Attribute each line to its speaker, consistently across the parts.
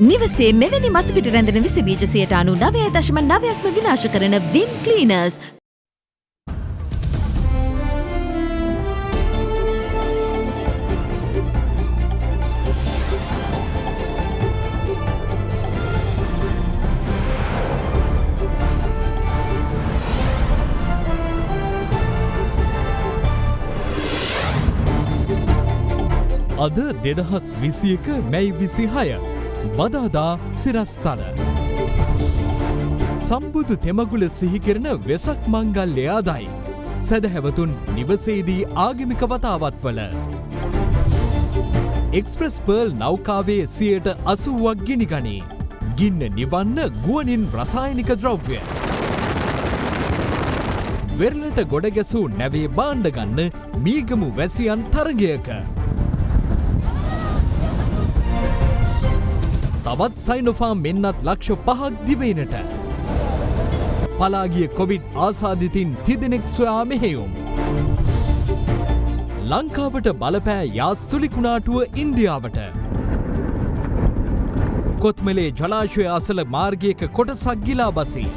Speaker 1: නිවසේ මෙවැනි මතුපිට රැඳෙන විස බීජ 99.9%ක්ම විනාශ කරන විම් ක්ලීනර්ස්.
Speaker 2: අද 2021 මැයි 26 බදාදා සිරස්තල සම්බුදු තෙමගුල සිහිකරන වෙසක් මංගල්‍ය ආදායි සදහැවතුන් නිවසේදී ආගමික වතාවත්වල එක්ස්ප්‍රස් පර්ල් නෞකාවේ 80%ක් ගිනිගනී. ගින්න නිවන්න ගුවනින් රසායනික ද්‍රව්‍ය. වෙරළට ගොඩ ගැසූ නැවේ බාණ්ඩ ගන්න මීගමු වැසියන් තරගයක. තවත් සයිනෝෆාම් මෙන්නත් ලක්ෂ 5ක් දිවයිනට. පලාගිය කොවිඩ් ආසාදිතින් තිදෙනෙක් සොයා මෙහෙයුම්. ලංකාවට බලපෑ යා සුලිකුණාටුව ඉන්දියාවට. කොත්මලේ ජලාශය අසල මාර්ගයක කොටසක් ගිලා බසී.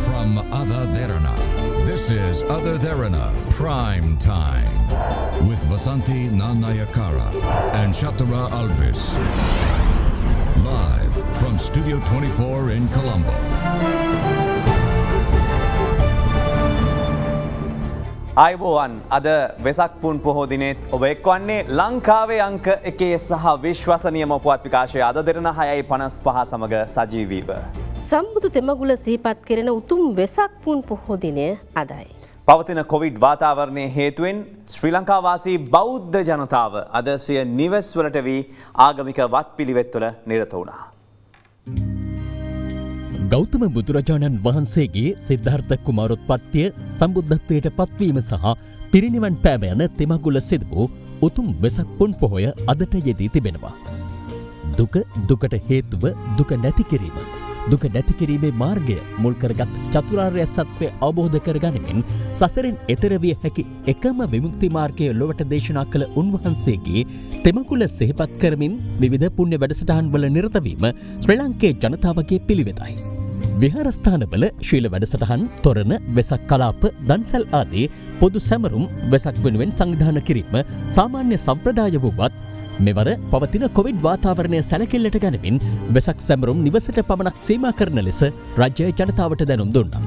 Speaker 3: From Ada Derana, this is Ada Derana Prime Time with Vasanti Nanayakara and Shatara Alvis. Live from Studio 24 in Colombo.
Speaker 4: අයිබෝවන් අද වෙසක් පුන් පොහෝ දිනෙත් ඔබ එක්වන්නේ ලංකාවේ අංක එකේ සහ විශ්වසනීයම පුවත් විකාශය අද දෙරන 6:55 සමග සජීවීව.
Speaker 5: සම්බුදු තෙමගුල සිහිපත් කෙරෙන උතුම් වෙසක් පුන් පොහෝ දිනය අදයි.
Speaker 4: පවතින කොවිඩ් වාතාවරණය හේතුවෙන් ශ්‍රී ලංකාවාසී බෞද්ධ ජනතාව අද සිය නිවෙස්වලට වී ආගමික වත්පිළිවෙත්වල නිරත වුණා.
Speaker 2: ගෞතම බුදුරජාණන් වහන්සේගේ සිද්ධාර්ථ කුමාරෝත්පත්තිය සම්බුද්ධත්වයට පත්වීම සහ පිරිනිවන් පෑම යන තෙමගුල සිදු වූ උතුම් වෙසක් පුන් පොහොය අදට යෙදී තිබෙනවා. දුක දුකට හේතුව දුක නැති කිරීම. දුක නැති කිරීමේ මාර්ගය මුල් කරගත් චතුරාර්ය සත්‍ය අවබෝධ කර ගනිමින් සසරෙන් එතර විය හැකි එකම විමුක්ති මාර්ගය ලොවට දේශනා කළ උන්වහන්සේගේ තෙමගුල සිහිපත් කරමින් විවිධ පුණ්‍ය වැඩසටහන්වල නිරත වීම ශ්‍රී ලංකේ ජනතාවගේ පිළිවෙතයි. විහාරස්ථානවල ශීල වැඩසටහන්, තොරණ, වෙසක් කලාප, දන්සැල් ආදී පොදු සැමරුම් වෙසක් වෙනුවෙන් සංවිධානය කිරීම සාමාන්‍ය සම්ප්‍රදාය වුවත් මෙවර පවතින කොවිඩ් වාතාවරණය සැලකිල්ලට ගනිමින් වෙසක් සැමරුම් නිවසට පමණක් සීමා කරන ලෙස රජය ජනතාවට දැනුම් දුන්නා.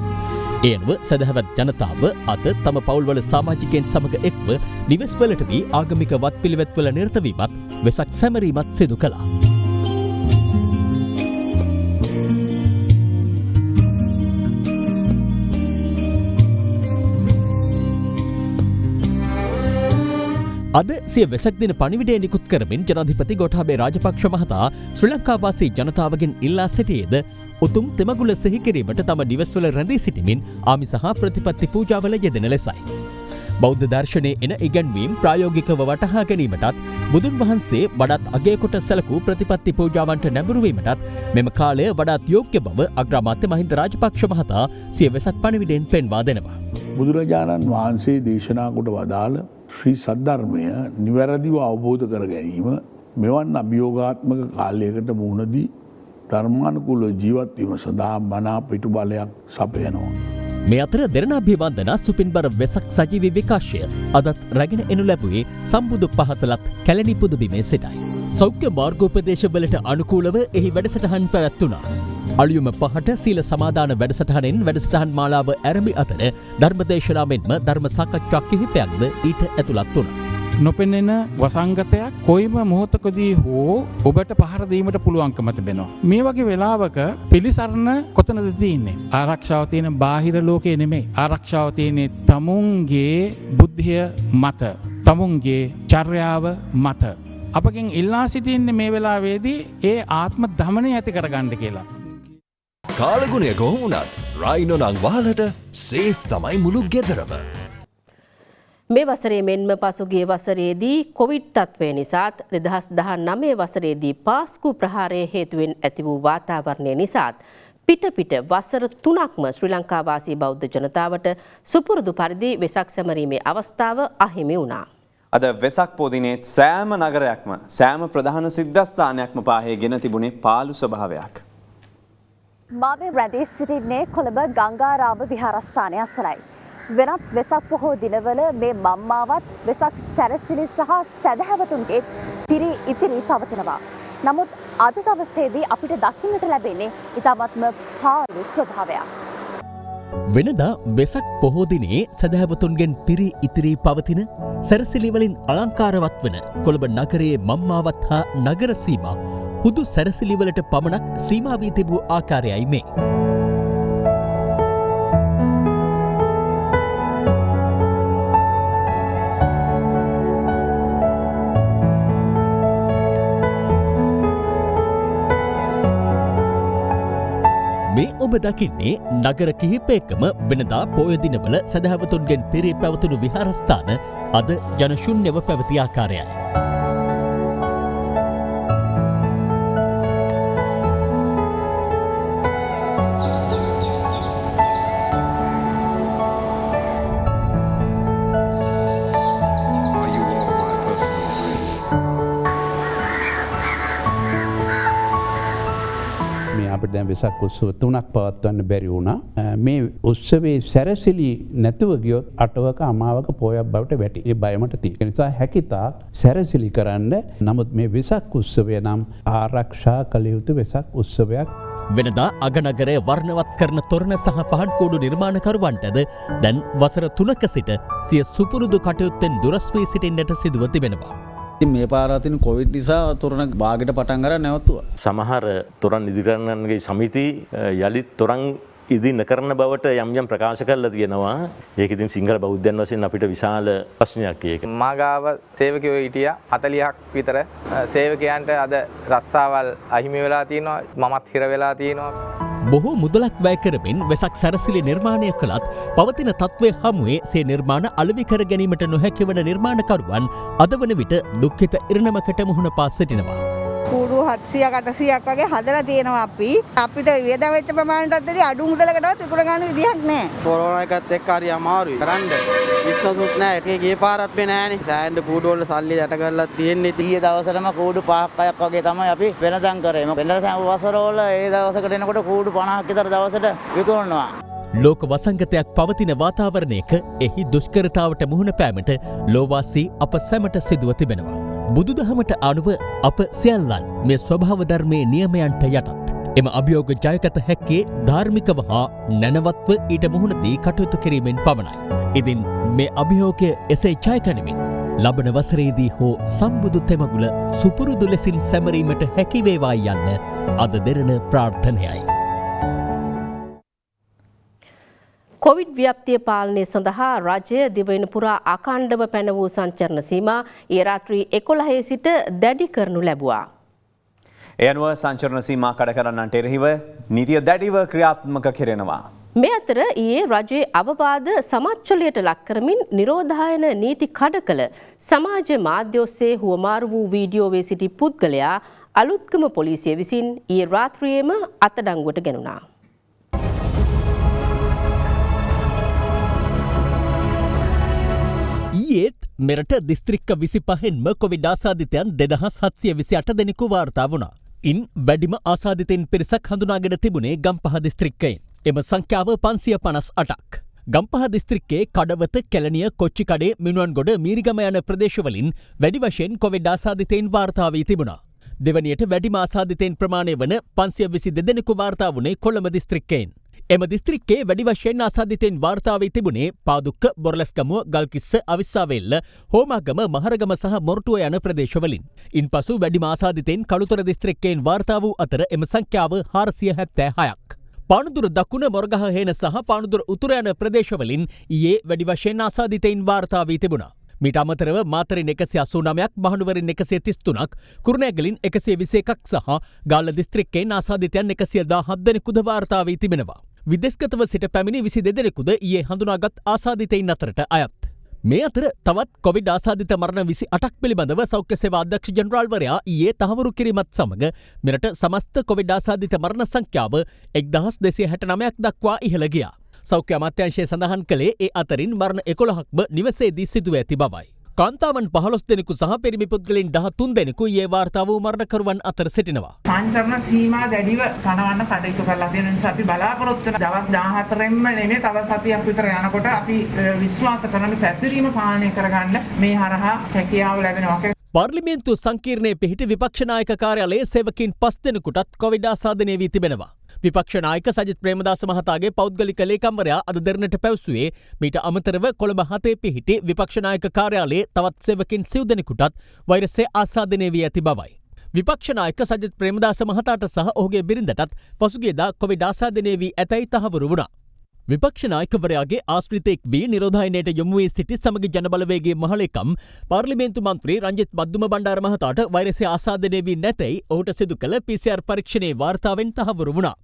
Speaker 2: ඒ අනුව සදහවත් ජනතාව අද තම පවුල්වල සමාජිකයන් සමග එක්ව නිවෙස්වලට වී ආගමික වත්පිළිවෙත්වල නිරත වීමත් වෙසක් සැමරීමත් සිදු කළා. අද සිය වෙසක් දින පණිවිඩය නිකුත් කරමින් ජනාධිපති ගෝඨාභය රාජපක්ෂ මහතා ශ්‍රී ලංකාවාසී ජනතාවගෙන් ඉල්ලා සිටියේද උතුම් තෙමගුල සිහි කිරීමට තම නිවෙස්වල රැඳී සිටිමින් ආමිස හා ප්‍රතිපත්ති පූජාවල යෙදෙන ලෙසයි. බෞද්ධ දර්ශනයේ එන ඉගැන්වීම් ප්‍රායෝගිකව වටහා ගැනීමටත් බුදුන් වහන්සේ වඩාත් අගය කොට සැලකූ ප්‍රතිපත්ති පූජාවන්ට නැඹුරු වීමටත් මෙම කාලය වඩාත් යෝග්‍ය බව අග්‍රාමාත්‍ය මහින්ද රාජපක්ෂ මහතා සිය වෙසක් පණිවිඩයෙන් පෙන්වා දෙනවා.
Speaker 6: බුදුරජාණන් වහන්සේ දේශනා කොට වදාළ ශ්‍රී සද්ධර්මය නිවැරදිව අවබෝධ කර ගැනීම මෙවන් අභියෝගාත්මක කාලයකට මුහුණදී ධර්මානුකූල ජීවත්වීම සඳහා මනා පිටු බලයක් සපයනවා.
Speaker 2: මේ අතර දෙරණාභිවන්දනා සුපින්බර වෙසක් සජීවී විකාශය අදත් රැගෙන එනු ලැබුවේ සම්බුදු පහසලත් කැලණි පුදුබිමේ සිටයි. සෞඛ්‍ය මාර්ගෝපදේශවලට අනුකූලව එහි වැඩසටහන් පැවැත්වුණා. අලුයම 5ට සීල සමාදාන වැඩසටහනෙන් වැඩසටහන් මාලාව ඇරඹි අතර ධර්මදේශනා මෙන්ම ධර්ම සාකච්ඡා කිහිපයක්ද ඊට ඇතුළත් වුණා.
Speaker 7: නොපෙනෙන වසංගතයක් කොයිම මොහොතකදී හෝ ඔබට පහර දීමට පුළුවන්කම තිබෙනවා. මේ වගේ වෙලාවක පිළිසරණ කොතනද තියෙන්නේ? ආරක්ෂාව තියෙන බාහිර ලෝකේ නෙමෙයි. ආරක්ෂාව තියෙන්නේ තමුන්ගේ බුද්ධිය මත, තමුන්ගේ චර්යාව මත. අපගෙන් ඉල්ලා සිටින්නේ මේ වෙලාවේදී ඒ ආත්ම දමනය ඇති කරගන්න කියලා.
Speaker 8: කාලගුණය කොහොමුණත් රයිනෝ නං වහලට සේෆ් තමයි මුළු ගෙදරම.
Speaker 5: මේ වසරේ මෙන්ම පසුගිය වසරේදී කොවිඩ් තත්ත්වය නිසාත් 2019 වසරේදී පාස්කු ප්‍රහාරය හේතුවෙන් ඇති වූ වාතාවරණය නිසාත් පිට වසර 3ක්ම ශ්‍රී ලංකාවාසී බෞද්ධ ජනතාවට සුපුරුදු පරිදි වෙසක් සැමරීමේ අවස්ථාව අහිමි වුණා.
Speaker 4: අද වෙසක් පොදිනේත් සෑම නගරයක්ම සෑම ප්‍රධාන සිද්ධස්ථානයක්ම පාහේ ගෙන තිබුණේ පාළු ස්වභාවයක්.
Speaker 9: මම රැඳී සිටින්නේ කොළඹ ගංගාරාම විහාරස්ථානය අසලයි. වෙනත් වෙසක් පොහෝ දිනවල මේ මම්මාවත් වෙසක් සැරසිලි සහ සැදැහැවතුන්ගේ පිරි ඉතිරි පවතිනවා. නමුත් අද දවසේදී අපිට දකින්නට ලැබෙන්නේ ඉතාමත්ම පාළු ස්වභාවයක්.
Speaker 2: වෙනදා වෙසක් පොහෝ දිනේ සැදැහැවතුන්ගෙන් පිරි ඉතිරි පවතින සැරසිලිවලින් අලංකාරවත් වන කොළඹ නගරයේ මම්මාවත් හා නගර සීමා හුදු සැරසිලිවලට පමණක් සීමා වී තිබූ ආකාරයයි මේ. මේ ඔබ දකින්නේ නගර කිහිපයකම වෙනදා පෝය දිනවල සැදැහැවතුන්ගෙන් පිරී පැවතුණු විහාරස්ථාන අද ජනශුන්‍යව පැවති ආකාරයයි.
Speaker 10: අපිට දැන් වෙසක් උත්සව 3ක් පවත්වන්න බැරි වුණා. මේ උත්සවයේ සැරසිලි නැතුව ගියොත් අටවක අමාවක පෝයක් බවට වැටි. ඒ බයමට තියෙන. ඒ නිසා හැකිතා සැරසිලි කරන්න. නමුත් මේ වෙසක් උත්සවය නම් ආරක්ෂා කළ යුතු වෙසක් උත්සවයක්.
Speaker 2: වෙනදා අගනගරය වර්ණවත් කරන තොරණ සහ පහන් කූඩු නිර්මාණකරුවන්ටද දැන් වසර 3ක සිට සිය සුපුරුදු කටයුත්තෙන් දුරස් වී සිටින්නට සිදුව තිබෙනවා.
Speaker 11: මේ පාරාතින කොවිඩ් නිසා තොරණ බාගෙට පටන් අර නැවතුවා.
Speaker 12: සමහර තොරන් ඉදිකරන්නන්ගේ සමිති යළිත් තොරන් ඉදි නොකරන බවට යම් යම් ප්‍රකාශ කරලා තියෙනවා. ඒක ඉතින් සිංහල බෞද්ධයන් වශයෙන් අපිට විශාල ප්‍රශ්නයක් ඒක.
Speaker 13: මා ගාව සේවකයෝ හිටියා 40ක් විතර. සේවකයන්ට අද රස්සාවල් අහිමි වෙලා තියෙනවා. මමත් හිර වෙලා තියෙනවා.
Speaker 2: බොහෝ මුදලක් වැය කරමින් වෙසක් සැරසිලි නිර්මාණය කළත් පවතින තත්ත්වය හමුවේ සේ නිර්මාණ අලෙවි කර ගැනීමට නොහැකි වන නිර්මාණකරුවන් අද වන විට දුක්ඛිත ඉරණමකට මුහුණ පා සිටිනවා.
Speaker 14: කූඩු 700 800ක් වගේ හදලා තියෙනවා අපි. අපිට වියදම් වෙච්ච ප්‍රමාණයටත් වැඩි අඩු මුදලකටවත් විකුණ ගන්න විදිහක් නැහැ.
Speaker 11: කොරෝනා එකත් එක්ක හරි අමාරුයි. කරන්න විශ්වාසුත් නැහැ. ඒකේ ගිය පාරත් මේ නැහනේ. සෑහෙන කූඩු වල සල්ලි යට කරලා තියෙන්නේ. ඊයේ දවසටම කූඩු 5ක් 6ක් වගේ තමයි අපි වෙනදම් කරේ. වෙනද වසරවල ඒ දවසකට එනකොට කූඩු 50ක් විතර දවසට විකුණනවා.
Speaker 2: ලෝක වසංගතයක් පවතින වාතාවරණයක එහි දුෂ්කරතාවට මුහුණ පෑමට ලෝවාසී අප සැමට සිදුව තිබෙනවා. බුදුදහමට අනුව අප සියල්ලන් මේ ස්වභාව ධර්මයේ නියමයන්ට යටත්. එම අභියෝග ජයගත හැක්කේ ධාර්මිකව හා නැනවත්ව ඊට මුහුණ දී කටයුතු කිරීමෙන් පමණයි. ඉතින් මේ අභියෝගය එසේ ජයගනිමින් ලබන වසරේදී හෝ සම්බුදු තෙමගුල සුපුරුදු ලෙසින් සැමරීමට හැකිවේවා යන්න අද දෙරණ ප්‍රාර්ථනයයි.
Speaker 5: කොවිඩ් ව්‍යාප්තිය පාලනය සඳහා රජය දිවයින පුරා අඛණ්ඩව පැන වූ සංචරණ සීමා ඊ රාත්‍රී 11 සිට දැඩි කරනු ලැබුවා.
Speaker 4: ඒ අනුව සංචරණ සීමා කඩ කරන්නන්ට එරෙහිව නීතිය දැඩිව ක්‍රියාත්මක කෙරෙනවා.
Speaker 5: මේ අතර ඊයේ රජයේ අවවාද සමච්චලයට ලක් කරමින් නිරෝධායන නීති කඩ කළ සමාජ මාධ්‍ය ඔස්සේ හුවමාරු වූ වීඩියෝවේ සිටි පුද්ගලයා අලුත්ගම පොලිසිය විසින් ඊයේ රාත්‍රියේම අත්අඩංගුවට ගැනුණා.
Speaker 2: ඊයේත් මෙරට දිස්ත්‍රික්ක 25න්ම කොවිඩ් ආසාදිතයන් 2728 දෙනෙකු වාර්තා වුණා. ඉන් වැඩිම ආසාදිතයින් පිරිසක් හඳුනාගෙන තිබුණේ ගම්පහ දිස්ත්‍රික්කයෙන්. එම සංඛ්‍යාව 558ක්. ගම්පහ දිස්ත්‍රික්කයේ කඩවත, කැලණිය, කොච්චිකඩේ, මිනුවන්ගොඩ, මීරිගම යන ප්‍රදේශවලින් වැඩි වශයෙන් කොවිඩ් ආසාදිතයින් වාර්තා වී තිබුණා. දෙවැනියට වැඩිම ආසාදිතයින් ප්‍රමාණය වන 522 දෙනෙකු වාර්තා වුණේ කොළඹ දිස්ත්‍රික්කයෙන්. එම දිස්ත්‍රික්කයේ වැඩි වශයෙන් ආසාදිතයින් වාර්තා වී තිබුණේ පාදුක්ක, බොරලැස්ගමුව, ගල්කිස්ස, අවිස්සාවේල්ල, හෝමාගම, මහරගම සහ මොරටුව යන ප්‍රදේශවලින්. ඉන්පසු වැඩිම ආසාදිතයින් කළුතර දිස්ත්‍රික්කයෙන් වාර්තා වූ අතර එම සංඛ්‍යාව 476ක්. පානදුර දකුණ, මොරගහ හේන සහ පානදුර උතුර යන ප්‍රදේශවලින් ඊයේ වැඩි වශයෙන් ආසාදිතයින් වාර්තා වී තිබුණා. මීට අමතරව මාතරින් 189ක්, මහනුවරින් 133ක්, කුරුණෑගලින් 121ක් සහ ගාල්ල දිස්ත්‍රික්කයෙන් ආසාදිතයන් 117 දෙනෙකුද වාර්තා වී තිබෙනවා. විදේශගතව සිට පැමිණි 22 දෙනෙකුද ඊයේ හඳුනාගත් ආසාදිතයින් අතරට අයත්. මේ අතර තවත් කොවිඩ් ආසාදිත මරණ 28ක් පිළිබඳව සෞඛ්‍ය සේවා අධ්‍යක්ෂ ජනරාල්වරයා ඊයේ තහවුරු කිරීමත් සමග මෙරට සමස්ත කොවිඩ් ආසාදිත මරණ සංඛ්‍යාව 1269ක් දක්වා ඉහළ ගියා. සෞඛ්‍ය අමාත්‍යාංශය සඳහන් කළේ ඒ අතරින් මරණ 11ක්ම නිවසේදී සිදුව ඇති බවයි. කාන්තාවන් 15 දෙනෙකු සහ පිරිමි පුද්ගලයන් 13 දෙනෙකු ඊයේ වාර්තා වූ මරණකරුවන් අතර සිටිනවා.
Speaker 15: සංචරණ සීමා දැඩිව පනවන්න කටයුතු කරලා තියෙන නිසා අපි බලාපොරොත්තු වෙන දවස් 14න්ම නෙමෙයි තව සතියක් විතර යනකොට අපි විශ්වාස කරන පැතිරීම පාලනය කරගන්න මේ හරහා හැකියාව ලැබෙනවා.
Speaker 2: පාර්ලිමේන්තු සංකීර්ණයේ පිහිටි විපක්ෂ නායක කාර්යාලයේ සේවකීන් 5 දෙනෙකුටත් කොවිඩ් ආසාදනය වී තිබෙනවා. විපක්ෂ නායක සජිත් ප්‍රේමදාස මහතාගේ පෞද්ගලික ලේකම්වරයා අද දෙරණට පැවසුවේ මීට අමතරව කොළඹ 7 පිහිටි විපක්ෂ නායක කාර්යාලයේ තවත් සේවකීන් 9 දෙනෙකුටත් වෛරසය ආසාදනය වී ඇති බවයි. විපක්ෂ නායක සජිත් ප්‍රේමදාස මහතාට සහ ඔහුගේ බිරිඳටත් පසුගියදා කොවිඩ් ආසාදනය වී ඇතැයි තහවුරු වුණා. විපක්ෂ නායකවරයාගේ ආශ්‍රිතයෙක් වී නිරෝධායනයට යොමු වී සිටි සමග ජනබලවේගයේ මහලේකම් පාර්ලිමේන්තු මන්ත්‍රී රංජිත් බද්දුම බණ්ඩාර මහතාට වෛරසය ආසාදනය වී නැතැයි ඔහුට සිදු කළ PCR පරීක්ෂණයේ වාර්තාවෙන් තහවුරු වුණා.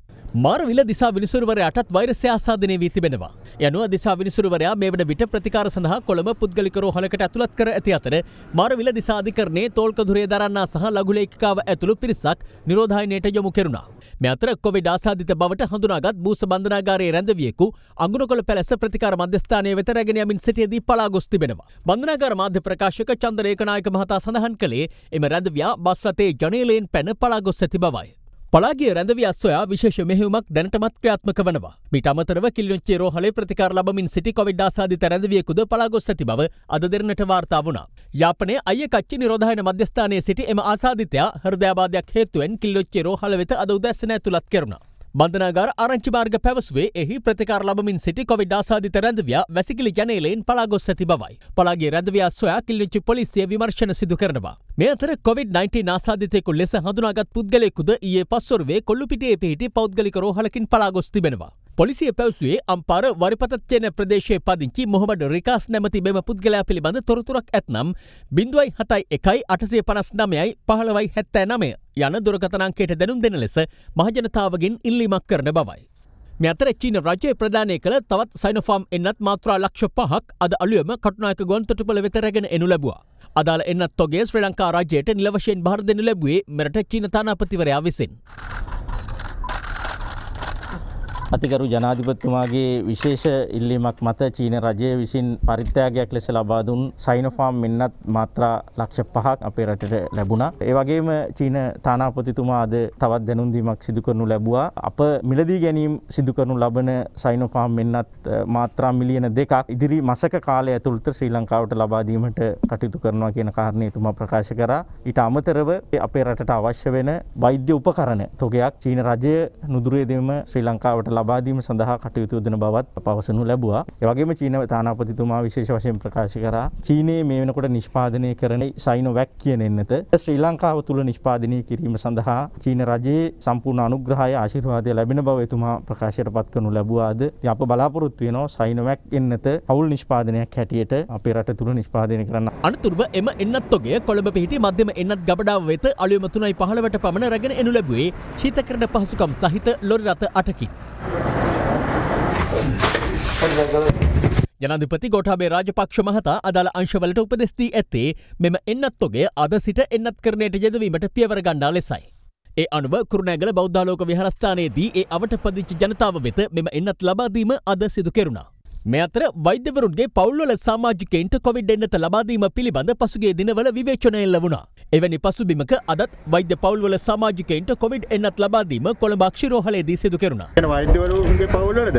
Speaker 2: මාරවිල දිසා විනිසුරුවරයාටත් වෛරසය ආසාදනය වී තිබෙනවා. යනුව දිසා විනිසුරුවරයා මේ වන විට ප්‍රතිකාර සඳහා කොළඹ පුද්ගලික රෝහලකට ඇතුළත් කර ඇති අතර මාරවිල දිසා අධිකරණයේ තෝල්කදුරේ දරන්නා සහ ලඝු ලේඛිකාව ඇතුළු පිරිසක් නිරෝධායනයට යොමු කෙරුණා. මේ අතර කොවිඩ් ආසාදිත බවට හඳුනාගත් බූස බන්ධනාගාරයේ රැඳවියෙකු අඟුණකොළ පැලැස්ස ප්‍රතිකාර මධ්‍යස්ථානයේ වෙත රැගෙන යමින් සිටියදී පලා ගොස් තිබෙනවා. බන්ධනාගාර මාධ්‍ය ප්‍රකාශක චන්ද රේකනායක මහතා සඳහන් කළේ එම රැඳවියා බස් රථයේ ජනේලයෙන් පැන පලා ගොස් ඇති බවයි. පලාගිය රැඳවියා සොයා විශේෂ මෙහෙයුමක් දැනටමත් ක්‍රියාත්මක වනවා. මීට අමතරව කිලිනොච්චිය රෝහලේ ප්‍රතිකාර ලබමින් සිටි කොවිඩ් ආසාදිත රැඳවියෙකුද පලා ගොස් ඇති බව අද දෙරණට වාර්තා වුණා. යාපනයේ අයියකච්චි නිරෝධායන මධ්‍යස්ථානයේ සිටි එම ආසාදිතයා හෘදයාබාධයක් හේතුවෙන් කිලිනොච්චිය රෝහල වෙත අද උදැසන ඇතුළත් කෙරුණා. බන්ධනාගාර ආරංචි මාර්ග පැවසුවේ එහි ප්‍රතිකාර ලබමින් සිටි කොවිඩ් ආසාදිත රැඳවියා වැසිකිලි ජනේලයෙන් පලා ගොස් ඇති බවයි. පලාගේ රැඳවියා සොයා කිලිනොච්චි පොලිසිය විමර්ශන සිදු කරනවා. මේ අතර COVID-19 ආසාදිතයෙකු ලෙස හඳුනාගත් පුද්ගලයෙකුද ඊයේ පස්වරුවේ කොල්ලුපිටියේ පිහිටි පෞද්ගලික රෝහලකින් පලා ගොස් තිබෙනවා. පොලිසිය පැවසුවේ අම්පාර වරිපතච්චේන ප්‍රදේශයේ පදිංචි මොහමඩ් රිකාස් නැමැති මෙම පුද්ගලයා පිළිබඳ තොරතුරක් ඇතනම් 0.71-859-1579 යන දුරකථන අංකයට දැනුම් දෙන ලෙස මහජනතාවගෙන් ඉල්ලීමක් කරන බවයි. මේ අතර චීන රජය ප්‍රදානය කළ තවත් සයිනෝෆාම් එන්නත් මාත්‍රා ලක්ෂ 5ක් අද අලුයම කටුනායක ගොන්තොටුපළ වෙත රැගෙන එනු ලැබුවා. අදාළ එන්නත් තොගය ශ්‍රී ලංකා රජයට නිල වශයෙන් බාර දෙනු ලැබුවේ මෙරට චීන තානාපතිවරයා විසින්.
Speaker 16: අතිගරු ජනාධිපතිතුමාගේ විශේෂ ඉල්ලීමක් මත චීන රජය විසින් පරිත්‍යාගයක් ලෙස ලබා දුන් සයිනෝෆාම් මෙන්නත් මාත්‍රා ලක්ෂ 5ක් අපේ රටට ලැබුණා. ඒ වගේම චීන තානාපතිතුමා අද තවත් දැනුම් දීමක් සිදු කරනු ලැබුවා. අප මිලදී ගැනීම සිදු කරනු ලබන සයිනෝෆාම් මෙන්නත් මාත්‍රා මිලියන 2ක් ඉදිරි මාසක කාලය ඇතුළත ශ්‍රී ලංකාවට ලබා දීමට කටයුතු කරනවා කියන කාරණේ තුමා ප්‍රකාශ කරා. ඊට අමතරව අපේ රටට අවශ්‍ය වෙන වෛද්‍ය උපකරණ තොගයක් චීන රජය නුදුරේ දෙම ශ්‍රී ලංකාවට ලබා දීම සඳහා කටයුතු යොදන බවත් පවසනු ලැබුවා. ඒ වගේම චීන තානාපතිතුමා විශේෂ වශයෙන් ප්‍රකාශ කරා චීනයේ මේ වෙනකොට නිෂ්පාදනය කරන සයිනෝවැක් කියන එන්නත ශ්‍රී ලංකාව තුල නිෂ්පාදනය කිරීම සඳහා චීන රජයේ සම්පූර්ණ අනුග්‍රහය ආශිර්වාදය ලැබෙන බව එතුමා ප්‍රකාශයට පත් කරනු ලැබුවාද. අප බලාපොරොත්තු වෙනවා සයිනෝවැක් එන්නත අවුල් නිෂ්පාදනයක් හැටියට අපේ රට තුල නිෂ්පාදනය කරන්න.
Speaker 2: අනතුරුව එම එන්නත් තොගය කොළඹ පිහිටි මධ්‍යම එන්නත් ගබඩාව වෙත අලුයම 3.15ට පමණ රැගෙන එනු ලැබුවේ ශීතකරණ පහසුකම් සහිත ලොරි රථ 8කින්. ජනාධිපති ගෝඨාභය රාජපක්ෂ මහතා අදාළ අංශවලට උපදෙස් දී ඇත්තේ මෙම එන්නත් තොගය අද සිට එන්නත්කරණයට යෙදවීමට පියවර ගන්නා ලෙසයි. ඒ අනුව කුරුණෑගල බෞද්ධාලෝක විහාරස්ථානයේදී ඒ අවට පදිංචි ජනතාව වෙත මෙම එන්නත් ලබා දීම අද සිදු කෙරුණා. මේ අතර වෛද්‍යවරුන්ගේ පවුල්වල සමාජිකයින්ට කොවිඩ් එන්නත ලබා දීම පිළිබඳ පසුගිය දිනවල විවේචන එල්ල වුණා. එවැනි පසුබිමක අදත් වෛද්‍ය පවුල්වල සමාජිකයින්ට කොවිඩ් එන්නත් ලබා දීම කොළඹ අක්ෂිරෝහලේදී සිදු කෙරුණා.
Speaker 17: වෛද්‍යවරුන්ගේ පවුල්වලද?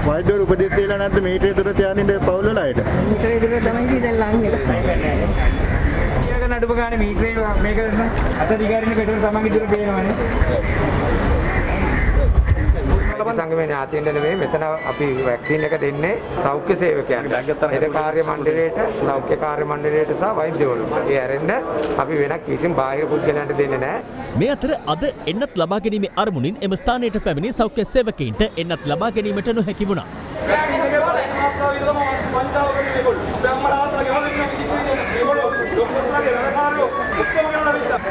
Speaker 17: වෛද්‍යවරු උපදෙස් දීලා නැද්ද මීටරේ දුර තියාගෙන පවුල්වල අයට? මීටරේ දුර තමයි දැන් ලන්නේ. නඩුව ගානේ මීටරේ මේක අත දිගාරින්න පෙට්‍රල් තමන්ගේ දුර පේනවනේ.
Speaker 13: සංගමේ ඥාතීන්ට නෙමෙයි මෙතන අපි වැක්සින් එක දෙන්නේ සෞඛ්‍ය සේවකයන්ට. ඒක කාර්ය මණ්ඩලයට, සෞඛ්‍ය කාර්ය මණ්ඩලයට සහ වෛද්‍යවරුන්ට. ඒ ඇරෙන්න අපි වෙනක් කිසිම බාහිර පුද්ගලයන්ට දෙන්නේ නැහැ.
Speaker 2: මේ අතර අද එන්නත් ලබා ගැනීමේ අරමුණින් එම ස්ථානයට පැමිණි සෞඛ්‍ය සේවකයින්ට එන්නත් ලබා ගැනීමට නොහැකි වුණා.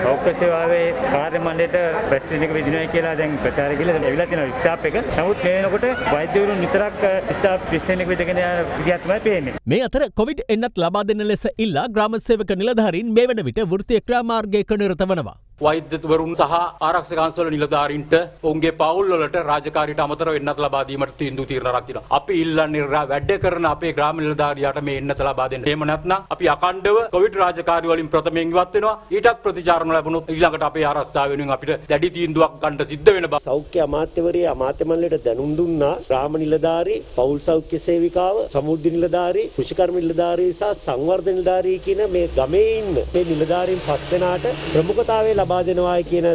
Speaker 18: සෞඛ්‍ය සේවාවේ කාර්ය මණ්ඩලයට ප්‍රෙසිඩන්ට් එක විදිනවා කියලා දැන් ප්‍රචාරය කියලා ඇවිල්ලා තියෙනවා ස්ටාෆ් එක. නමුත් මේනකොට වෛද්‍යවරුන් විතරක් ස්ටාෆ් ප්‍රෙසිඩන්ට් එක විදගෙන යන විදියක් තමයි පේන්නේ.
Speaker 2: මේ අතර කොවිඩ් එන්නත් ලබා දෙන ලෙස ඉල්ලා ග්‍රාම සේවක නිලධාරීන් මේ වන විට වෘත්තීය ක්‍රියාමාර්ගයක නිරත වනවා.
Speaker 19: වෛද්‍යවරුන් සහ ආරක්ෂකංශවල නිලධාරීන්ට ඔවුන්ගේ පවුල් වලට රාජකාරියට අමතරව එන්නත් ලබා දීමට තීන්දුව తీරනක් තියෙනවා. අපි ඉල්ලන්නේ වැඩ කරන අපේ ග්‍රාම නිලධාරියාට මේ එන්නත ලබා දෙන්න. එහෙම නැත්නම් අපි අකණ්ඩව කොවිඩ් රාජකාරී වලින් ප්‍රථමයෙන් ඉවත් වෙනවා. ඊටත් ප්‍රතිචාර ලැබුණොත් ඊළඟට අපේ ආරක්ෂාව වෙනුවෙන් අපිට දැඩි තීන්දුවක් ගන්න සිද්ධ වෙන බව.
Speaker 20: සෞඛ්‍ය අමාත්‍යවරිය අමාත්‍ය මණ්ඩලයට දැනුම් දුන්නා. ග්‍රාම නිලධාරී, පවුල් සෞඛ්‍ය සේවිකාව, සමෘද්ධි නිලධාරී, කෘෂිකර්ම නිලධාරී සහ සංවර්ධන නිලධාරී කියන මේ ගමේ ඉන්න මේ නිලධාරීන් 5 දෙනාට ප්‍රමුඛතාවය ලබා දෙනවා කියන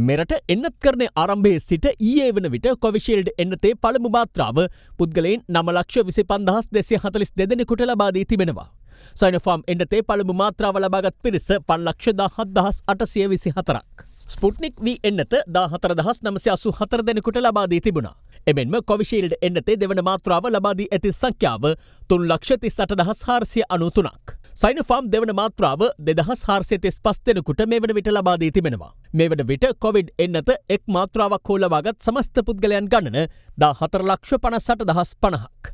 Speaker 2: මෙරට එන්නත් කරන ආරම්භයේ සිට ඊයේ වන විට කොවිෂීල්ඩ් එන්නතේ පළමු මාත්‍රාව පුද්ගලයන් 9,25,242 දෙනෙකුට ලබා දී තිබෙනවා. සයිනෝෆාම් එන්නතේ පළමු මාත්‍රාව ලබාගත් පිරිස 5,17,824ක්. ස්පුට්නික් V එන්නත 14,984 දෙනෙකුට ලබා දී තිබුණා. එමෙන්ම කොවිෂීල්ඩ් එන්නතේ දෙවන මාත්‍රාව ලබා දී ඇති සංඛ්‍යාව 3,38,493ක්. සයිනෝෆාම් දෙවන මාත්‍රාව 2,435 දෙනෙකුට මේ වන විට ලබා දී තිබෙනවා. මේ වන විට කොවිඩ් එන්නත එක් මාත්‍රාවක් හෝ ලබාගත් සමස්ත පුද්ගලයන් ගණන 14,58,050ක්.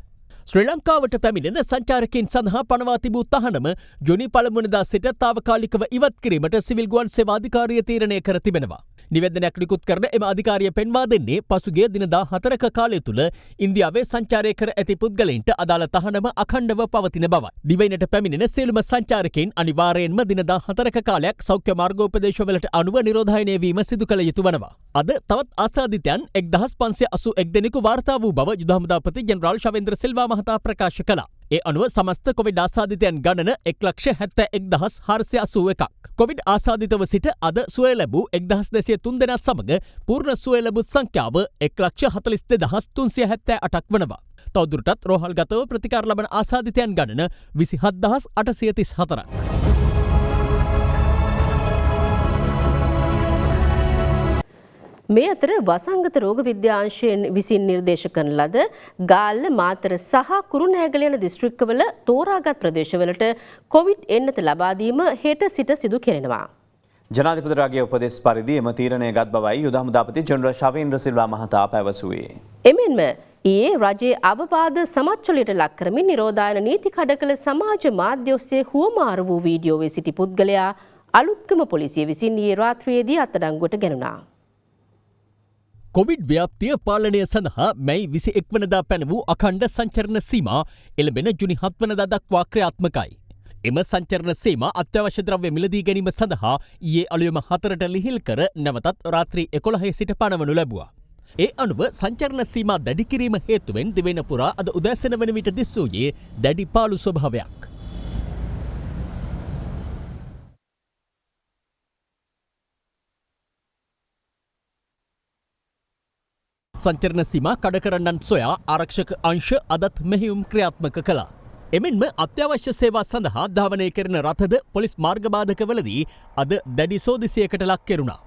Speaker 2: ශ්‍රී ලංකාවට පැමිණෙන සංචාරකයන් සඳහා පනවා තිබූ තහනම ජුනි 1 වෙනිදා සිට තාවකාලිකව ඉවත් කිරීමට සිවිල් ගුවන් සේවා අධිකාරිය තීරණය කර තිබෙනවා. නිවේදනයක් නිකුත් කරන එම අධිකාරිය පෙන්වා දෙන්නේ පසුගිය දින 14ක කාලය තුළ ඉන්දියාවේ සංචාරය කර ඇති පුද්ගලයින්ට අදාළ තහනම අඛණ්ඩව පවතින බවයි. දිවයිනට පැමිණෙන සියලුම සංචාරකයන් අනිවාර්යයෙන්ම දින 14ක කාලයක් සෞඛ්‍ය මාර්ගෝපදේශවලට අනුව නිරෝධායනය වීම සිදු කළ යුතු වනවා. අද තවත් ආසාදිතයන් 1581 දෙනෙකු වාර්තා වූ බව යුද හමුදාපති ජෙනරාල් ශවේන්ද්‍ර සිල්වා මහතා ප්‍රකාශ කළා. ඒ අනුව සමස්ත කොවිඩ් ආසාදිතයන් ගණන 1,71,481ක්. කොවිඩ් ආසාදිතව සිට අද සුවය ලැබූ 1,203 දෙනා සමග පූර්ණ සුවය ලැබූ සංඛ්‍යාව 1,42,378ක් වනවා. තවදුරටත් රෝහල්ගතව ප්‍රතිකාර ලබන ආසාදිතයන් ගණන 27,834ක්.
Speaker 5: මේ අතර වසංගත රෝග විද්‍යාංශයෙන් විසින් නිර්දේශ කරන ලද ගාල්ල, මාතර සහ කුරුණෑගල යන දිස්ත්‍රික්කවල තෝරාගත් ප්‍රදේශවලට කොවිඩ් එන්නත ලබා දීම හෙට සිට සිදු කෙරෙනවා.
Speaker 4: ජනාධිපතිතුමාගේ උපදෙස් පරිදි එම තීරණය ගත් බවයි යුද හමුදාපති ජෙනරල් ශවේන්ද්‍ර සිල්වා මහතා පැවසුවේ.
Speaker 5: එමෙන්ම ඊයේ රජයේ අවවාද සමච්චලයට ලක් කරමින් නිරෝධායන නීති කඩ කළ සමාජ මාධ්‍ය ඔස්සේ හුවමාරු වූ වීඩියෝවේ සිටි පුද්ගලයා අලුත්ගම පොලිසිය විසින් ඊයේ රාත්‍රියේදී අත්අඩංගුවට ගැනුණා.
Speaker 2: කොවිඩ් ව්‍යාප්තිය පාලනය සඳහා මැයි 21 වනදා පැන වූ අඛණ්ඩ සංචරණ සීමා එළඹෙන ජුනි 7 වනදා දක්වා ක්‍රියාත්මකයි. එම සංචරණ සීමා අත්‍යවශ්‍ය ද්‍රව්‍ය මිලදී ගැනීම සඳහා ඊයේ අලුයම 4ට ලිහිල් කර නැවතත් රාත්‍රී 11 සිට පනවනු ලැබුවා. ඒ අනුව සංචරණ සීමා දැඩි කිරීම හේතුවෙන් දිවෙන පුරා අද උදෑසන වන විට දිස් වූයේ දැඩි පාළු ස්වභාවයක්. සංචරණ සීමා කඩ කරන්නන් සොයා ආරක්ෂක අංශ අදත් මෙහෙයුම් ක්‍රියාත්මක කළා. එමෙන්ම අත්‍යවශ්‍ය සේවා සඳහා ධාවනය කරන රථද පොලිස් මාර්ගබාධකවලදී අද දැඩි සෝදිසියකට ලක් කෙරුණා.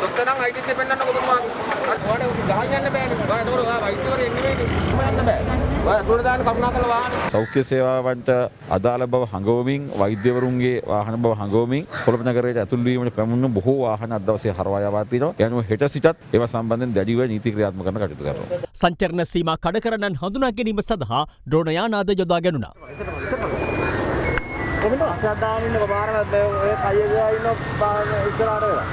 Speaker 13: සොත්තනම් අයිතිස්නේ පෙන්නන්න කොහොමද? ඔයාලට ගහන්න යන්න බෑනේ. ඔයා ඒතකොට ඔයා වෛද්‍යවරයෙක් නෙවෙයිනේ. යන්න බෑ. ඔයා අතුරට දාන්න කරුණාකරලා වාහනේ.
Speaker 21: සෞඛ්‍ය සේවාවන්ට අදාළ බව හඟවමින් වෛද්‍යවරුන්ගේ වාහන බව හඟවමින් කොළඹ නගරයට ඇතුල් වීමට පැමුණු බොහෝ වාහන අද දවසේ හරවා යවා තිනවා. ඒ අනුව හෙට සිටත් ඒවා සම්බන්ධයෙන් දැඩිව නීති ක්‍රියාත්මක කරන්න කටයුතු කරනවා.
Speaker 2: සංචරණ සීමා කඩ කරන්නන් හඳුනා ගැනීම සඳහා ඩ්‍රෝන යානාද යොදා ගැනුණා.
Speaker 17: කොහොමද අසදාන ඉන්න බාරන ඔය කයියලා ඉන්න ඉස්සරහට වෙලා.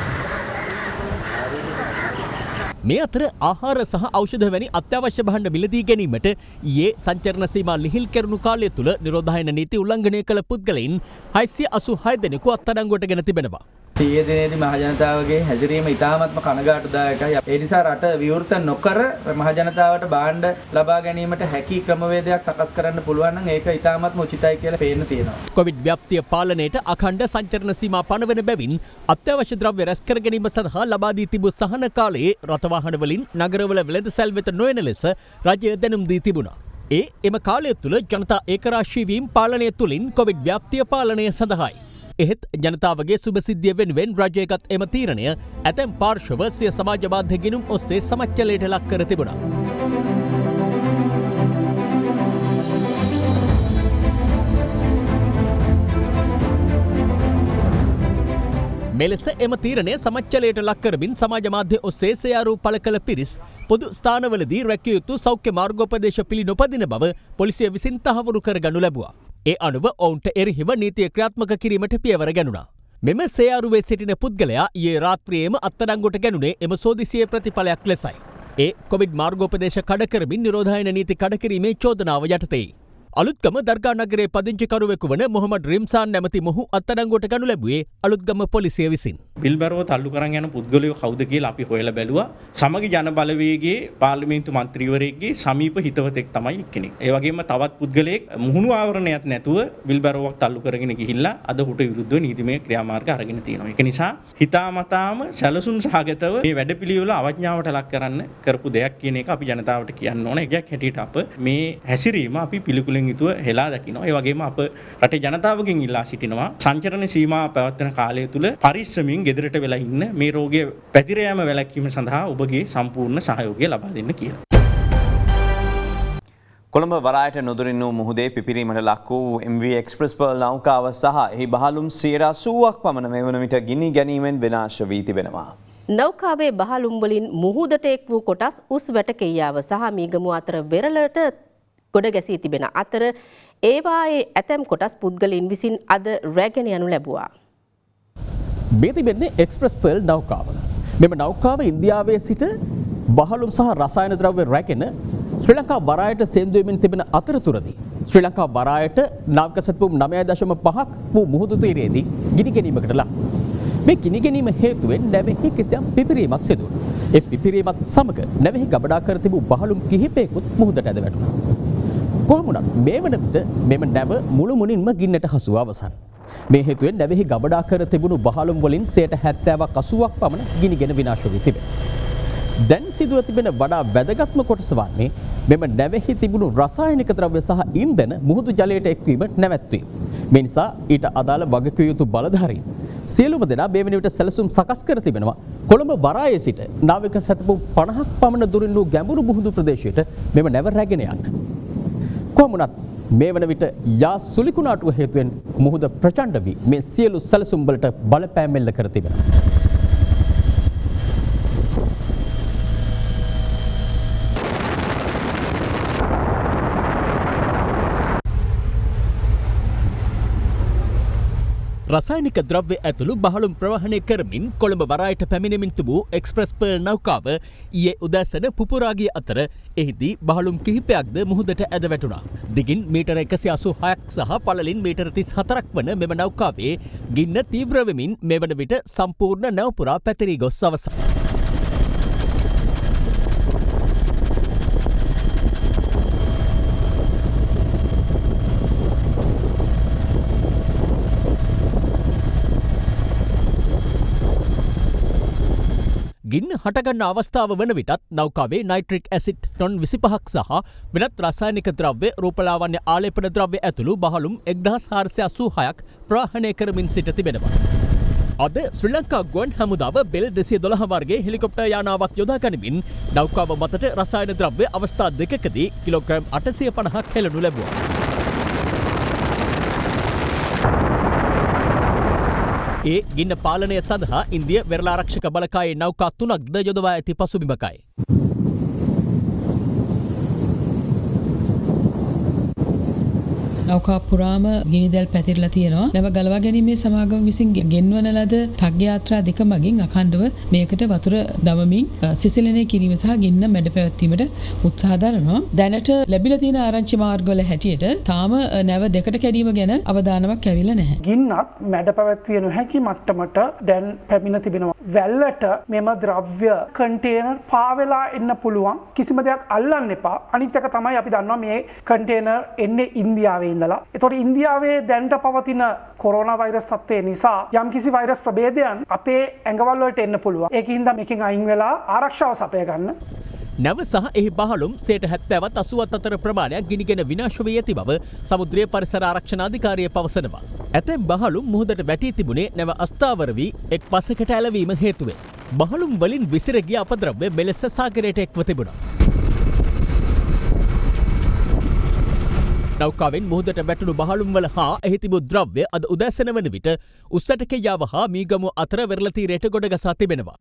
Speaker 2: මේ අතර ආහාර සහ ඖෂධ වැනි අත්‍යවශ්‍ය භාණ්ඩ මිලදී ගැනීමට ඊයේ සංචරණ සීමා ලිහිල් කෙරුණු කාලය තුල නිරෝධායන නීති උල්ලංඝනය කළ පුද්ගලයින් 686 දෙනෙකු අත්අඩංගුවට ගෙන තිබෙනවා.
Speaker 22: ඊයේ දිනේදී මහජනතාවගේ හැසිරීම ඉතාමත්ම කනගාටුදායකයි. ඒ නිසා රට විවෘත නොකර මහජනතාවට භාණ්ඩ ලබා ගැනීමට හැකි ක්‍රමවේදයක් සකස් කරන්න පුළුවන් නම් ඒක ඉතාමත්ම උචිතයි කියලා පේන්න තියෙනවා.
Speaker 2: කොවිඩ් ව්‍යාප්තිය පාලනයට අඛණ්ඩ සංචරණ සීමා පනවන බැවින් අත්‍යවශ්‍ය ද්‍රව්‍ය රැස් කර ගැනීම සඳහා ලබා දී තිබූ සහන කාලයේ රථ වාහන වලින් නගරවල වෙළඳ සැල් වෙත නොයන ලෙස රජය දැනුම් දී තිබුණා. එම කාලය තුළ ජනතා ඒකරාශීවීම් පාලනය තුළින් කොවිඩ් ව්‍යාප්තිය පාලනය සඳහායි. එහෙත් ජනතාවගේ සුභසිද්ධිය වෙනුවෙන් රජයගත් එම තීරණය ඇතැම් පාර්ශව සිය සමාජ මාධ්‍ය ගිණුම් ඔස්සේ සමච්චලයට ලක් කර තිබුණා. මෙලෙස එම තීරණය සමච්චලයට ලක් කරමින් සමාජ මාධ්‍ය ඔස්සේ සයාරු පළ කළ පිරිස් පොදු ස්ථානවලදී රැකිය යුතු සෞඛ්‍ය මාර්ගෝපදේශ පිළි නොපදින බව පොලිසිය විසින් තහවුරු කරගනු ලැබුවා. ඒ අනුව ඔවුන්ට එරෙහිව නීතිය ක්‍රියාත්මක කිරීමට පියවර ගැනුණා. මෙම සයාරුවේ සිටින පුද්ගලයා ඊයේ රාත්‍රියේම අත්අඩංගුවට ගැනුණේ එම සෝදිසියේ ප්‍රතිඵලයක් ලෙසයි. ඒ කොවිඩ් මාර්ගෝපදේශ කඩ කරමින් නිරෝධායන නීති කඩ කිරීමේ චෝදනාව යටතේ. අලුත්ගම දර්ගා නගරයේ පදිංචිකරුවෙකු වන මොහමඩ් රිම්සාන් නැමැති මොහු අත්අඩංගුවට ගනු ලැබුවේ අලුත්ගම පොලිසිය විසින්.
Speaker 1: බිල්බරව තල්ලු කරන් යන පුද්ගලයෝ කවුද කියලා අපි හොයලා බැලුවා. සමගි ජන බලවේගයේ පාර්ලිමේන්තු මන්ත්‍රීවරයෙක්ගේ සමීප හිතවතෙක් තමයි එක්කෙනෙක්. ඒ වගේම තවත් පුද්ගලයෙක් මුහුණු ආවරණයක් නැතුව බිල්බරවක් තල්ලු කරගෙන ගිහිල්ලා අද හුට විරුද්ධව නීතිමය ක්‍රියාමාර්ග අරගෙන තියෙනවා. ඒක නිසා හිතාමතාම සැලසුම් සහගතව මේ වැඩපිළිවෙල අවඥාවට ලක් කරන්න කරපු දෙයක් කියන එක අපි ජනතාවට කියන්න ඕන. ඒකක් හැටියට අප මේ හැසිරීම අපි පිළිකුලෙන් යුතුව හෙලා දකිනවා. ඒ වගේම අප රටේ ජනතාවගෙන් ඉල්ලා සිටිනවා සංචරණ සීමා පැවැත්වෙන කාලය තුල පරිස්සමින් ගෙදරට වෙලා ඉන්න මේ රෝගය පැතිර යාම වැළැක්වීම සඳහා ඔබගේ සම්පූර්ණ සහයෝගය ලබා දෙන්න කියලා.
Speaker 4: කොළඹ වරායට නොදුරින් වූ මුහුදේ පිපිරීමට ලක් වූ MV එක්ස්ප්‍රස් පර්ල් නෞකාව සහ එහි බහලුම් 80%ක් පමණ මේ වන විට ගිනි ගැනීමෙන් විනාශ වී තිබෙනවා.
Speaker 5: නෞකාවේ බහලුම් වලින් මුහුදට එක් වූ කොටස් උස් වැටකෙයාව සහ මීගමු අතර වෙරළට ගොඩ ගැසී තිබෙන අතර ඒවායේ ඇතැම් කොටස් පුද්ගලයින් විසින් අද රැගෙන යනු ලැබුවා.
Speaker 2: මේ තිබෙන්නේ එක්ස්ප්‍රස් පර්ල් නෞකාව. මෙම නෞකාව ඉන්දියාවේ සිට බහලුම් සහ රසායන ද්‍රව්‍ය රැගෙන ශ්‍රී ලංකා වරායට සේන්දුවෙමින් තිබෙන අතරතුරදී ශ්‍රී ලංකා වරායට නාවික සැතපුම් 9.5ක් වූ මුහුදු තීරයේදී ගිනි ගැනීමකට ලක්. මේ ගිනි ගැනීම හේතුවෙන් නැවෙහි කිසියම් පිපිරීමක් සිදු වුණා. ඒ පිපිරීමත් සමග නැවෙහි ගබඩා කර තිබූ බහලුම් කිහිපයකුත් මුහුදට ඇද වැටුණා. කොහොම වුණත් මේ වන විට මෙම නැව මුළු මුනින්ම ගින්නට හසුව අවසන්. මේ හේතුවෙන් නැවෙහි ගබඩා කර තිබුණු බහලුම් වලින් 70%ක් 80ක් පමණ ගිනිගෙන විනාශ වී තිබේ. දැන් සිදුව තිබෙන වඩා වැදගත්ම කොටස වන්නේ මෙම නැවෙහි තිබුණු රසායනික ද්‍රව්‍ය සහ ඉන්ධන මුහුදු ජලයට එක්වීම නැවැත්වීම. මේ නිසා ඊට අදාළ වගකිව යුතු බලධාරීන් සියලුම දෙනා මේ වන විට සැලසුම් සකස් කර තිබෙනවා. කොළඹ වරායේ සිට නාවික සැතපුම් 50ක් පමණ දුරින් වූ ගැඹුරු මුහුදු ප්‍රදේශයට මෙම නැව රැගෙන යන්න. කොහොම වුණත් මේ වන විට යා සුලිකුණාටුව හේතුවෙන් මුහුද ප්‍රචණ්ඩ වී මේ සියලු සැලසුම් වලට බලපෑම් එල්ල කර තිබෙනවා. රසායනික ද්‍රව්‍ය ඇතුළු බහලුම් ප්‍රවාහනය කරමින් කොළඹ වරායට පැමිණෙමින් තිබූ එක්ස්ප්‍රස් පර්ල් නෞකාව ඊයේ උදෑසන පුපුරා ගිය අතර එහිදී බහලුම් කිහිපයක්ද මුහුදට ඇද වැටුණා. දිගින් මීටර 186ක් සහ පළලින් මීටර 34ක් වන මෙම නෞකාවේ ගින්න තීව්‍ර වෙමින් මෙවන විට සම්පූර්ණ නැව පුරා පැතිරී ගොස් අවසන්. ගින්න හටගන්න අවස්ථාව වන විටත් නෞකාවේ නයිට්‍රික් ඇසිඩ් ටොන් 25ක් සහ වෙනත් රසායනික ද්‍රව්‍ය රූපලාවන්‍ය ආලේපන ද්‍රව්‍ය ඇතුළු බහලුම් 1486ක් ප්‍රවාහනය කරමින් සිට තිබෙනවා. අද ශ්‍රී ලංකා ගුවන් හමුදාව බෙල් 212 වර්ගයේ හෙලිකොප්ටර් යානාවක් යොදා ගනිමින් නෞකාව මතට රසායන ද්‍රව්‍ය අවස්ථා දෙකකදී කිලෝග්‍රෑම් 850ක් හෙළනු ලැබුවා. ඒ ගින්න පාලනය සඳහා ඉන්දිය වෙරළාරක්ෂක බලකායේ නෞකා 3ක්ද යොදවා ඇති පසුබිමකයි.
Speaker 3: නෞකා පුරාම ගිනිදැල් පැතිරලා තියෙනවා. නැව ගලවා ගැනීමේ සමාගම විසින් ගෙන්වන ලද ටග් යාත්‍රා දෙක මගින් අඛණ්ඩව මේකට වතුර දමමින් සිසිලනය කිරීම සහ ගින්න මැඩ පැවැත්වීමට උත්සාහ දරනවා. දැනට ලැබිලා තියෙන ආරංචි මාර්ගවල හැටියට තාම නැව දෙකට කැඩීම ගැන අවධානමක් ඇවිල්ලා නැහැ.
Speaker 23: ගින්නත් මැඩ පැවැත්විය නොහැකි මට්ටමට දැන් පැමිණ තිබෙනවා. වැල්ලට මෙම ද්‍රව්‍ය කන්ටේනර් පාවෙලා එන්න පුළුවන්. කිසිම දෙයක් අල්ලන්න එපා. අනිත් එක තමයි අපි දන්නවා මේ කන්ටේනර් එන්නේ ඉන්දියාවේ ඉඳලා. ඒතකොට ඉන්දියාවේ දැනට පවතින කොරෝනා වෛරස් තත්ත්වය නිසා යම්කිසි වෛරස් ප්‍රභේදයන් අපේ ඇඟවල් වලට එන්න පුළුවන්. ඒකින්ද මේකෙන් අයින් වෙලා ආරක්ෂාව සපය ගන්න.
Speaker 2: නැව සහ එහි බහලුම් 70වත් 80ත් අතර ප්‍රමාණයක් ගිනිගෙන විනාශ වී ඇති බව සමුද්‍රීය පරිසර ආරක්ෂණ අධිකාරිය පවසනවා. ඇතැම් බහලුම් මුහුදට වැටී තිබුණේ නැව අස්ථාවර වී එක් පසකට ඇලවීම හේතුවෙන්. බහලුම් වලින් විසිර ගිය අපද්‍රව්‍ය මෙලෙස සාගරයට එක්ව තිබුණා. නෞකාවෙන් මුහුදට වැටුණු බහලුම් වල හා එහි තිබූ ද්‍රව්‍ය අද උදෑසන වන විට උස්සටකෙයාව හා මීගමුව අතර වෙරළ තීරයට ගොඩගසා තිබෙනවා.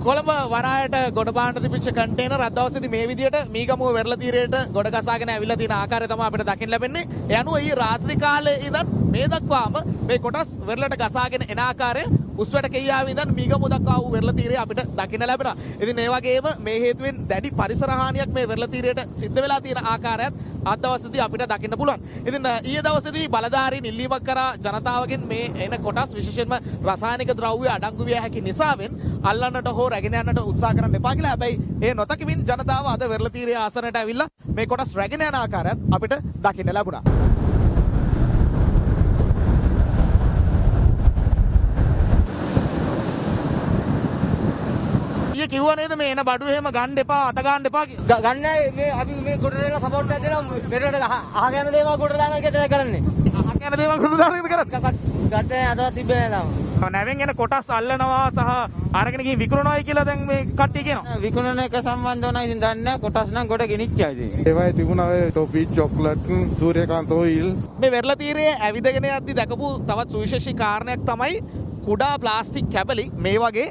Speaker 6: කොළඹ වරායට ගොඩබාන්න තිබිච්ච කන්ටේනර් අද දවසේදී මේ විදියට මීගමුව වෙරළ තීරයට ගොඩ ගසාගෙන ඇවිල්ලා තියෙන ආකාරය තමයි අපිට දකින්න ලැබෙන්නේ. ඒ අනුව ඊ රාත්‍රී කාලේ ඉඳන් මේ දක්වාම මේ කොටස් වෙරළට ගසාගෙන එන ආකාරය උස්වැට කෙයියාව ඉඳන් මීගමුව දක්වා වූ වෙරළ තීරය අපිට දකින්න ලැබෙනවා. ඉතින් ඒ වගේම මේ හේතුවෙන් දැඩි පරිසර හානියක් මේ වෙරළ තීරයට සිද්ධ වෙලා තියෙන ආකාරයත් අද දවසේදී අපිට දකින්න පුළුවන්. ඉතින් ඊයේ දවසේදී බලධාරීන් ඉල්ලීමක් කරා ජනතාවගෙන් මේ එන කොටස් විශේෂයෙන්ම රසායනික ද්‍රව්‍ය අඩංගු විය හැකි නිසාවෙන් අල්ලන්නට හෝ රැගෙන යන්නට උත්සාහ කරන්න එපා කියලා. හැබැයි ඒ නොතකිමින් ජනතාව අද වෙරළ තීරයේ ආසනයට ඇවිල්ලා මේ කොටස් රැගෙන යන ආකාරයත් අපිට දකින්න ලැබුණා. ඊයේ කිව්වා නේද මේ එන බඩු එහෙම ගන්න එපා අත ගන්න එපා කියලා.
Speaker 11: ගන්නෑ මේ අපි මේ ගොඩ දෙලා සපෝට් එකක් දෙනවා මෙරට අහගෙන දේවල් ගොඩ දානවා කියලා කරන්නේ.
Speaker 6: අහගෙන දේවල් ගොඩ දානවා කියලා කරන්නේ.
Speaker 11: ගත්තේ අදවත් තිබ්බේ නෑ තාම.
Speaker 6: නැවෙන් එන කොටස් අල්ලනවා සහ අරගෙන ගිහින් විකුණනවායි කියලා දැන් මේ කට්ටිය කියනවා.
Speaker 11: විකුණන එක සම්බන්ධව නම් ඉතින් දන්නේ නැහැ කොටස් නම් ගොඩ ගෙනිච්චා ඉතින්.
Speaker 17: ඒවයි තිබුණා ඔය ටොපි චොක්ලට් සූර්යකාන්ත ඔයිල්.
Speaker 6: මේ වෙරළ තීරයේ ඇවිදගෙන යද්දි දැකපු තවත් සුවිශේෂී කාරණයක් තමයි කුඩා ප්ලාස්ටික් කැබලි මේ වගේ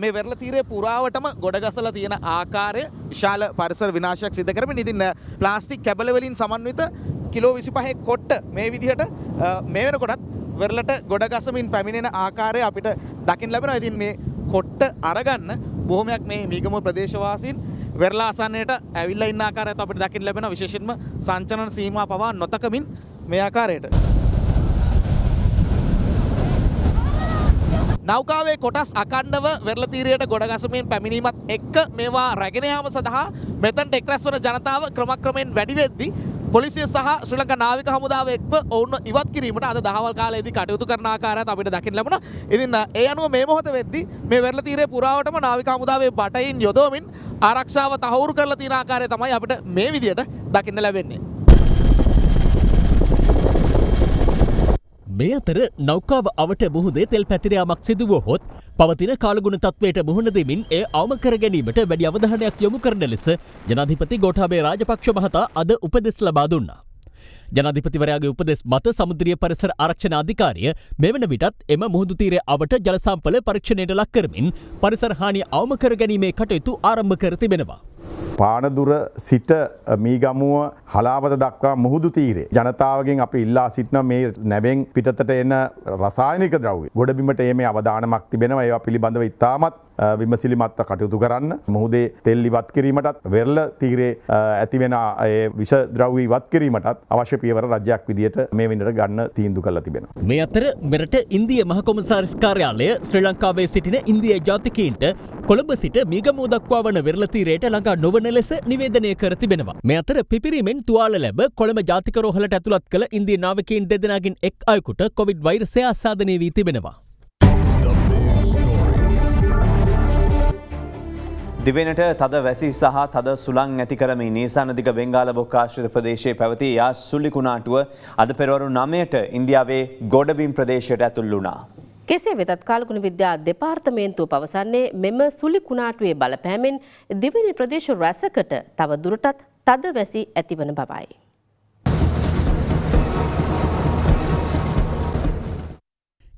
Speaker 6: මේ වෙරළ තීරයේ පුරාවටම ගොඩගසලා තියෙන ආකාරය විශාල පරිසර විනාශයක් සිදු කරමින් ඉතින් ප්ලාස්ටික් කැබලි වලින් සමන්විත කිලෝ 25 කොට්ට මේ විදිහට මේ වෙනකොටත් වෙරළට ගොඩගසමින් පැමිණෙන ආකාරය අපිට දකින්න ලැබෙනවා. ඉතින් මේ කොට්ට අරගන්න බොහොමයක් මේ මීගමුව ප්‍රදේශවාසීන් වෙරළ ආසන්නයට ඇවිල්ලා ඉන්න ආකාරයත් අපිට දකින්න ලැබෙනවා. විශේෂයෙන්ම සංචලන සීමා පවා නොතකමින් මේ ආකාරයට නෞකාවේ කොටස් අකණ්ඩව වෙරළ තීරයට ගොඩගසමින් පැමිණීමත් එක්ක මේවා රැගෙන යාම සඳහා මෙතනට එක්රැස් වන ජනතාව ක්‍රමක්‍රමයෙන් වැඩි වෙද්දී පොලිසිය සහ ශ්‍රී ලංකා නාවික හමුදාව එක්ව ඔවුන් ඉවත් කිරීමට අද දහවල් කාලයේදී කටයුතු කරන ආකාරයත් අපිට දකින්න ලැබුණා. ඉතින් ඒ අනුව මේ මොහොත වෙද්දී මේ වෙරළ තීරයේ පුරාවටම නාවික හමුදාවේ බටයින් යොදවමින් ආරක්ෂාව තහවුරු කරලා තියෙන ආකාරය තමයි අපිට මේ විදියට දකින්න ලැබෙන්නේ.
Speaker 2: මේ අතර නෞකාව අවට මුහුදේ තෙල් පැතිරයාමක් සිදුවහොත් පවතින කාලගුණ තත්වයට මුහුණ දෙමින් එය අවම කර ගැනීමට වැඩි අවධානයක් යොමු කරන ලෙස ජනාධිපති ගෝඨාභය රාජපක්ෂ මහතා අද උපදෙස් ලබා දුන්නා. ජනාධිපතිවරයාගේ උපදෙස් මත සමුද්‍රීය පරිසර ආරක්ෂණ අධිකාරිය මෙවන විටත් එම මුහුදු තීරය අවට ජල සම්පල පරීක්ෂණයට ලක් කරමින් පරිසර හානිය අවම කර ගැනීමේ කටයුතු ආරම්භ කර තිබෙනවා.
Speaker 7: පානදුර සිට මීගමුව හලාවත දක්වා මුහුදු තීරේ ජනතාවගෙන් අපි ඉල්ලා සිටින මේ නැවෙන් පිටතට එන රසායනික ද්‍රව්‍ය ගොඩබිමට ඒමේ අවධානමක් තිබෙනවා. ඒවා පිළිබඳව ඉතාමත් විමසිලිමත්ව කටයුතු කරන්න. මුහුදේ තෙල් ඉවත් කිරීමටත් වෙරළ තීරේ ඇතිවෙන විෂ ද්‍රව්‍ය ඉවත් කිරීමටත් අවශ්‍ය පියවර රජයක් විදියට මේ වෙනට ගන්න තීන්දුව කරලා තිබෙනවා.
Speaker 2: මේ අතර මෙරට ඉන්දිය මහ කොමසාරිස් කාර්යාලය ශ්‍රී ලංකාවේ සිටින ඉන්දිය ජාතිකයින්ට කොළඹ සිට මීගමුව දක්වා වන වෙරළ තීරයට ළඟා නොවන ලෙස නිවේදනය කර තිබෙනවා. මේ අතර පිපිරීමෙන් තුවාල ලැබ කොළඹ ජාතික රෝහලට ඇතුළත් කළ ඉන්දිය නාවිකයින් දෙදෙනාගෙන් එක් අයෙකුට කොවිඩ් වෛරසය ආසාදනය වී තිබෙනවා.
Speaker 4: දිවෙනට තද වැසි සහ තද සුළං ඇති කරමින් නීසානදිග බෙන්ගාල බොක්කාශ්‍රිත ප්‍රදේශයේ පැවති යා සුළි කුණාටුව අද පෙරවරු 9ට ඉන්දියාවේ ගොඩබිම් ප්‍රදේශයට ඇතුල් වුණා.
Speaker 5: කෙසේ වෙතත් කාලගුණ විද්‍යා දෙපාර්තමේන්තුව පවසන්නේ මෙම සුළි කුණාටුවේ බලපෑමෙන් දිවෙන ප්‍රදේශ රැසකට තව දුරටත් තද වැසි ඇතිවන බවයි.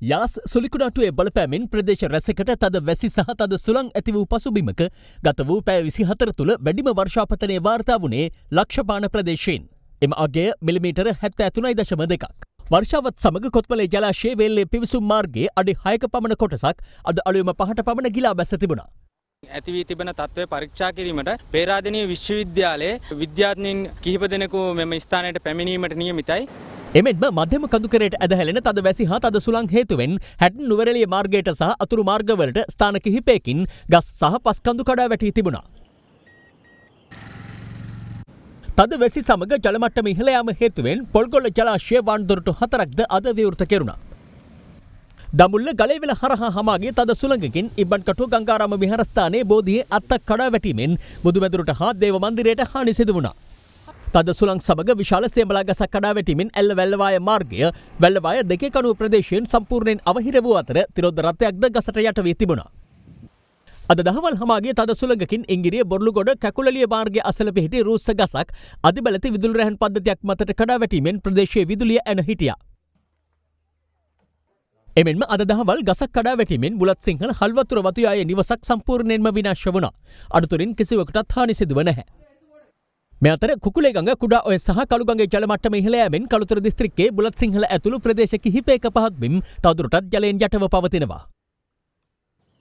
Speaker 2: යාස් සුලිකුණාටුවේ බලපෑමෙන් ප්‍රදේශ රැසකට තද වැසි සහ තද සුළං ඇති වූ පසුබිමක ගත වූ පැය 24 තුළ වැඩිම වර්ෂාපතනය වාර්තා වුණේ ලක්ෂපාන ප්‍රදේශයෙන්. එම අගය මිලිමීටර 73.2ක්. වර්ෂාවත් සමග කොත්මලේ ජලාශයේ වේල්ලේ පිවිසුම් මාර්ගයේ අඩි 6ක පමණ කොටසක් අද අලුයම 5ට පමණ ගිලා බැස තිබුණා.
Speaker 8: ඇති වී තිබෙන තත්ත්වය පරීක්ෂා කිරීමට පේරාදෙණිය විශ්වවිද්‍යාලයේ විද්‍යාඥයින් කිහිප දෙනෙකු මෙම ස්ථානයට පැමිණීමට නියමිතයි.
Speaker 2: එමෙන්ම මධ්‍යම කඳුකරයට ඇදහැලෙන තද වැසි හා තද සුළං හේතුවෙන් හැටන් නුවරඑළිය මාර්ගයට සහ අතුරු මාර්ගවලට ස්ථාන කිහිපයකින් ගස් සහ පස් කඳු කඩා වැටී තිබුණා. තද වැසි සමග ජල මට්ටම ඉහළ යාම හේතුවෙන් පොල්ගොල්ල ජලාශය වන්දොරටු 4ක්ද අද විවෘත කෙරුණා. දමුල්ල ගලේවෙල හරහා හමාගේ තද සුළඟකින් ඉබ්බන්කටුව ගංගාරාම විහාරස්ථානයේ බෝධියේ අත්තක් කඩා වැටීමෙන් බුදුමැදුරට හා දේව මන්දිරයට හානි සිදු වුණා. තද සුළං සමග විශාල සේමලා ගසක් කඩා වැටීමෙන් ඇල්ල වැල්ලවාය මාර්ගය වැල්ලවාය දෙකේ කණුව ප්‍රදේශයෙන් සම්පූර්ණයෙන් අවහිර වූ අතර තිරෝධ රථයක්ද ගසට යට වී තිබුණා. අද දහවල් හමාගේ තද සුළඟකින් ඉංගිරිය බොර්ලුගොඩ කැකුලලිය මාර්ගයේ අසල පිහිටි රූස්ස ගසක් අධිබලති විදුලි රැහන් පද්ධතියක් මතට කඩා වැටීමෙන් ප්‍රදේශයේ විදුලිය ඇන හිටියා. එමෙන්ම අද දහවල් ගසක් කඩා වැටීමෙන් බුලත් සිංහල හල්වතුර වතුයායේ නිවසක් සම්පූර්ණයෙන්ම විනාශ වුණා. අඩුතුරින් කිසිවකටත් හානි සිදුව නැහැ. මේ අතර කුකුලේගඟ කුඩා ඔය සහ කළුගඟේ ජල මට්ටම ඉහළ යෑමෙන් කළුතර දිස්ත්‍රික්කයේ බුලත් සිංහල ඇතුළු ප්‍රදේශ කිහිපයක පහත් බිම් තවදුරටත් ජලයෙන් යටව පවතිනවා.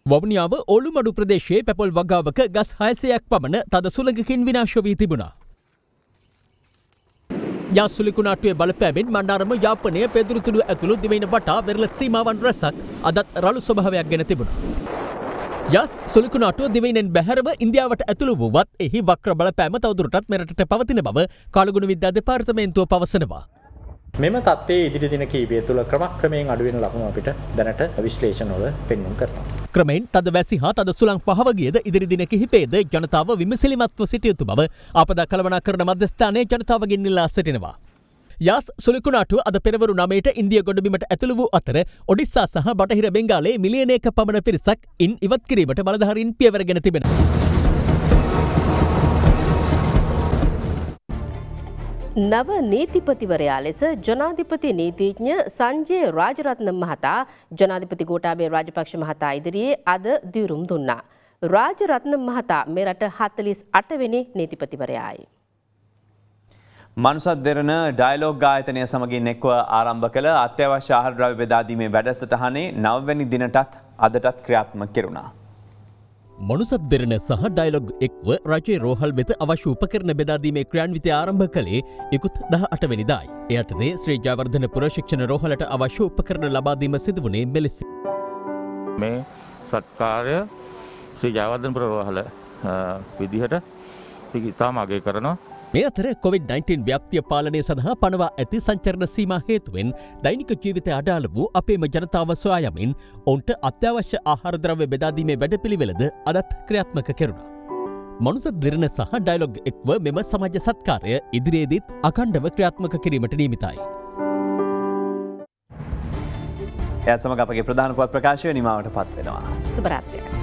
Speaker 2: වවුනියාව ඕලුමඩු ප්‍රදේශයේ පැපොල් වගාවක ගස් 600ක් පමණ තද සුළඟකින් විනාශ වී තිබුණා. යාසුලිකුණාටුවේ බලපෑමෙන් මණ්ඩාරම යාපනය පෙදුරුතුඩු ඇතුළු දිවයින වටා වෙරළ සීමාවන් රැසක් අදත් රළු ස්වභාවයක් ගෙන තිබුණා. යස් සුලිකුණාටුව දිවයිනෙන් බැහැරව ඉන්දියාවට ඇතුළු වුවත් එහි වක්‍ර බලපෑම තවදුරටත් මෙරටට පවතින බව කාලගුණ විද්‍යා දෙපාර්තමේන්තුව පවසනවා.
Speaker 9: මෙම තත්ත්වයේ ඉදිරි දින කිහිපය තුළ ක්‍රමක්‍රමයෙන් අඩුවෙන ලකුණු අපිට දැනට විශ්ලේෂණවල පෙන්වුම් කරනවා.
Speaker 2: ක්‍රමෙන් තද වැසි හා තද සුළං පහව ගියද ඉදිරි දින කිහිපයේද ජනතාව විමසිලිමත්ව සිටිය යුතු බව ආපදා කළමනාකරණ මධ්‍යස්ථානයේ ජනතාවගෙන් ඉල්ලා සිටිනවා. යාස් සුලිකුණාටුව අද පෙරවරු 9ට ඉන්දිය ගොඩබිමට ඇතුළු වූ අතර ඔඩිස්සා සහ බටහිර බෙන්ගාලයේ මිලියනයක පමණ පිරිසක් ඉන් ඉවත් කිරීමට බලධාරීන් පියවරගෙන තිබෙනවා.
Speaker 5: නව නීතිපතිවරයා ලෙස ජනාධිපති නීතිඥ සංජය රාජරත්න මහතා ජනාධිපති ගෝඨාභය රාජපක්ෂ මහතා ඉදිරියේ අද දියුරුම් දුන්නා. රාජරත්න මහතා මෙරට 48 වෙනි නීතිපතිවරයායි.
Speaker 4: මනුසත් දෙරණ ඩයලොග් ආයතනය සමගින් එක්ව ආරම්භ කළ අත්‍යවශ්‍ය ආහාර ද්‍රව්‍ය බෙදා දීමේ වැඩසටහනේ 9 වෙනි දිනටත් අදටත් ක්‍රියාත්මක කෙරුණා.
Speaker 2: මනුසත් දෙරණ සහ ඩයලොග් එක්ව රජයේ රෝහල් වෙත අවශ්‍ය උපකරණ බෙදාදීමේ ක්‍රියාන්විතය ආරම්භ කළේ ඉකුත් 18 වෙනිදායි. එයටතේ ශ්‍රී ජයවර්ධනපුර ශික්ෂණ රෝහලට අවශ්‍ය උපකරණ ලබා දීම සිදු වුණේ මෙලෙස.
Speaker 21: මේ සත්කාරය ශ්‍රී ජයවර්ධනපුර රෝහල විදිහට ඉතාම අගය කරනවා.
Speaker 2: මේ අතර COVID-19 ව්‍යාප්තිය පාලනය සඳහා පනවා ඇති සංචරණ සීමා හේතුවෙන් දෛනික ජීවිතය අඩාල වූ අපේම ජනතාව සොයා යමින් ඔවුන්ට අත්‍යවශ්‍ය ආහාර ද්‍රව්‍ය බෙදාදීමේ වැඩපිළිවෙලද අදත් ක්‍රියාත්මක කෙරුණා. මනුසත් දෙරණ සහ ඩයලොග් එක්ව මෙම සමාජ සත්කාරය ඉදිරියේදීත් අඛණ්ඩව ක්‍රියාත්මක කිරීමට නියමිතයි.
Speaker 4: එයත් සමග අපගේ ප්‍රධාන පුවත් ප්‍රකාශය නිමාවට පත් වෙනවා.
Speaker 5: සුබ රාත්‍රියක්.